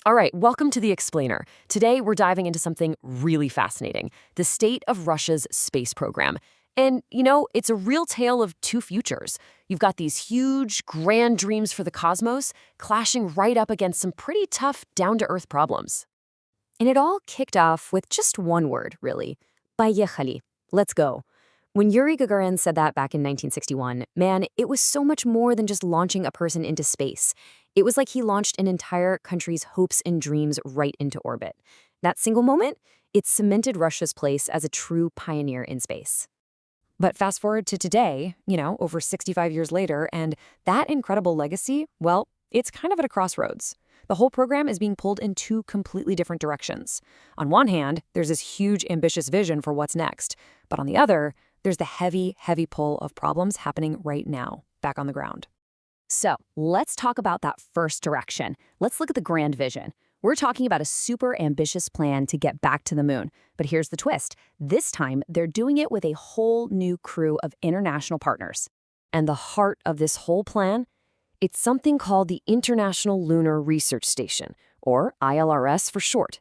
All right, welcome to The Explainer. Today, we're diving into something really fascinating, the state of Russia's space program. And, it's a real tale of two futures. You've got these huge, grand dreams for the cosmos clashing right up against some pretty tough, down-to-earth problems. And it all kicked off with just one word, really. Поехали. Let's go. When Yuri Gagarin said that back in 1961, man, it was so much more than just launching a person into space. It was like he launched an entire country's hopes and dreams right into orbit. That single moment, it cemented Russia's place as a true pioneer in space. But fast forward to today, over 65 years later, and that incredible legacy, well, it's kind of at a crossroads. The whole program is being pulled in two completely different directions. On one hand, there's this huge, ambitious vision for what's next. But on the other, there's the heavy, heavy pull of problems happening right now, back on the ground. So let's talk about that first direction. Let's look at the grand vision. We're talking about a super ambitious plan to get back to the moon. But here's the twist. This time, they're doing it with a whole new crew of international partners. And the heart of this whole plan? It's something called the International Lunar Research Station, or ILRS for short.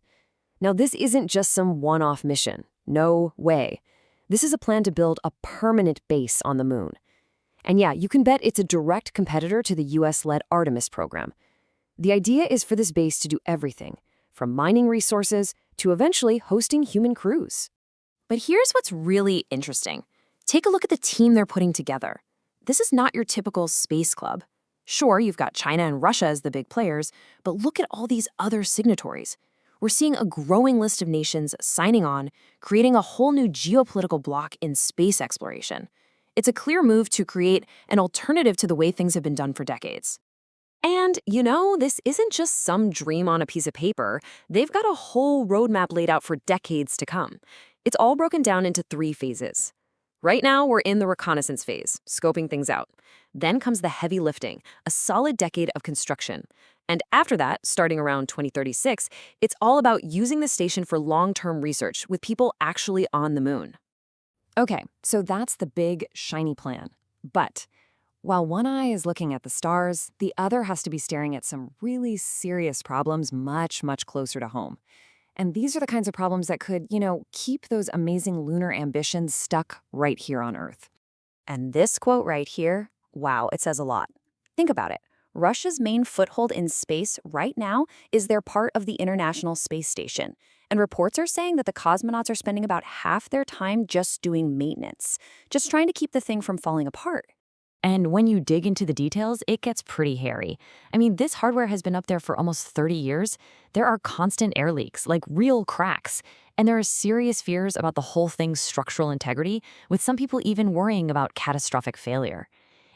Now, this isn't just some one-off mission. No way. This is a plan to build a permanent base on the moon. And yeah, you can bet it's a direct competitor to the US-led Artemis program. The idea is for this base to do everything, from mining resources to eventually hosting human crews. But here's what's really interesting. Take a look at the team they're putting together. This is not your typical space club. Sure, you've got China and Russia as the big players, but look at all these other signatories. We're seeing a growing list of nations signing on, creating a whole new geopolitical bloc in space exploration. It's a clear move to create an alternative to the way things have been done for decades. And, this isn't just some dream on a piece of paper. They've got a whole roadmap laid out for decades to come. It's all broken down into 3 phases. Right now, we're in the reconnaissance phase, scoping things out. Then comes the heavy lifting, a solid decade of construction. And after that, starting around 2036, it's all about using the station for long-term research with people actually on the moon. Okay, so that's the big, shiny plan. But while one eye is looking at the stars, the other has to be staring at some really serious problems much, much closer to home. And these are the kinds of problems that could, keep those amazing lunar ambitions stuck right here on Earth. And this quote right here, wow, it says a lot. Think about it. Russia's main foothold in space right now is their part of the International Space Station. And reports are saying that the cosmonauts are spending about half their time just doing maintenance, just trying to keep the thing from falling apart. And when you dig into the details, it gets pretty hairy. I mean, this hardware has been up there for almost 30 years. There are constant air leaks, like real cracks. And there are serious fears about the whole thing's structural integrity, with some people even worrying about catastrophic failure.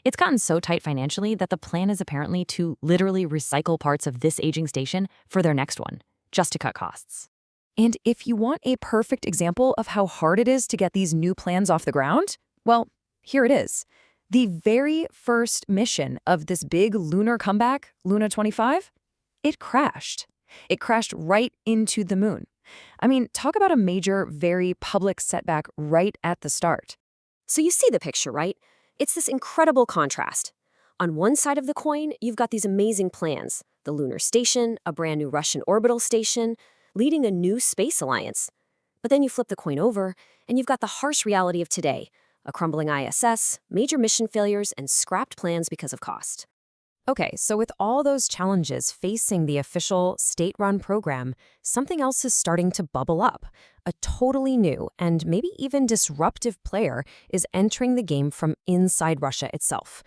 It's gotten so tight financially that the plan is apparently to literally recycle parts of this aging station for their next one, just to cut costs. And if you want a perfect example of how hard it is to get these new plans off the ground, well, here it is. The very first mission of this big lunar comeback, Luna 25, it crashed. It crashed right into the moon. I mean, talk about a major, very public setback right at the start. So you see the picture, right? It's this incredible contrast. On one side of the coin, you've got these amazing plans, the lunar station, a brand new Russian orbital station, leading a new space alliance. But then you flip the coin over, and you've got the harsh reality of today, a crumbling ISS, major mission failures, and scrapped plans because of cost. Okay, so with all those challenges facing the official state-run program, something else is starting to bubble up. A totally new and maybe even disruptive player is entering the game from inside Russia itself.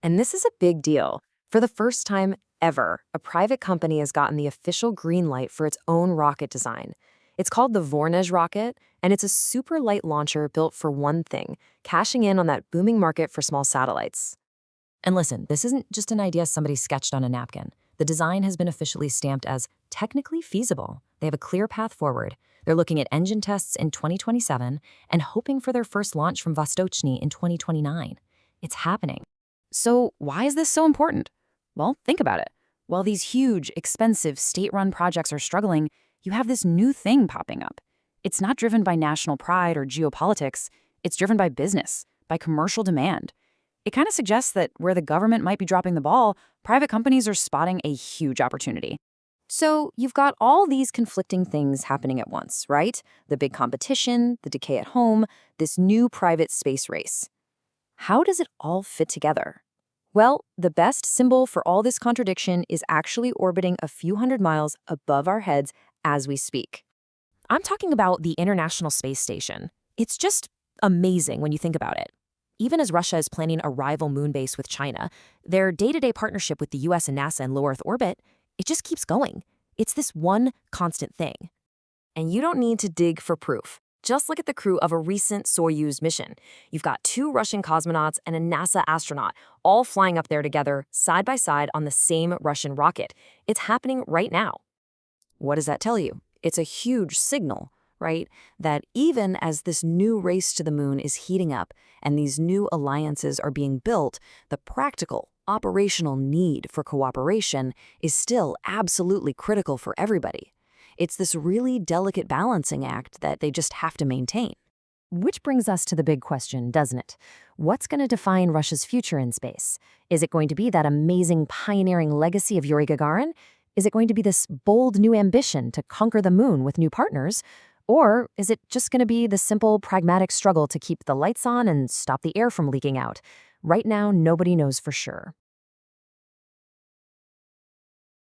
And this is a big deal. For the first time ever, a private company has gotten the official green light for its own rocket design. It's called the Voronezh rocket, and it's a super light launcher built for one thing, cashing in on that booming market for small satellites. And listen, this isn't just an idea somebody sketched on a napkin. The design has been officially stamped as technically feasible. They have a clear path forward. They're looking at engine tests in 2027 and hoping for their first launch from Vostochny in 2029. It's happening. So why is this so important? Well, think about it. While these huge, expensive, state-run projects are struggling, you have this new thing popping up. It's not driven by national pride or geopolitics. It's driven by business, by commercial demand. It kind of suggests that where the government might be dropping the ball, private companies are spotting a huge opportunity. So you've got all these conflicting things happening at once, right? The big competition, the decay at home, this new private space race. How does it all fit together? Well, the best symbol for all this contradiction is actually orbiting a few hundred miles above our heads as we speak. I'm talking about the International Space Station. It's just amazing when you think about it. Even as Russia is planning a rival moon base with China, their day-to-day partnership with the US and NASA in low Earth orbit, it just keeps going. It's this one constant thing. And you don't need to dig for proof. Just look at the crew of a recent Soyuz mission. You've got 2 Russian cosmonauts and a NASA astronaut, all flying up there together, side by side on the same Russian rocket. It's happening right now. What does that tell you? It's a huge signal, right? That even as this new race to the moon is heating up and these new alliances are being built, the practical, operational need for cooperation is still absolutely critical for everybody. It's this really delicate balancing act that they just have to maintain. Which brings us to the big question, doesn't it? What's going to define Russia's future in space? Is it going to be that amazing pioneering legacy of Yuri Gagarin? Is it going to be this bold new ambition to conquer the moon with new partners? Or is it just going to be the simple, pragmatic struggle to keep the lights on and stop the air from leaking out? Right now, nobody knows for sure.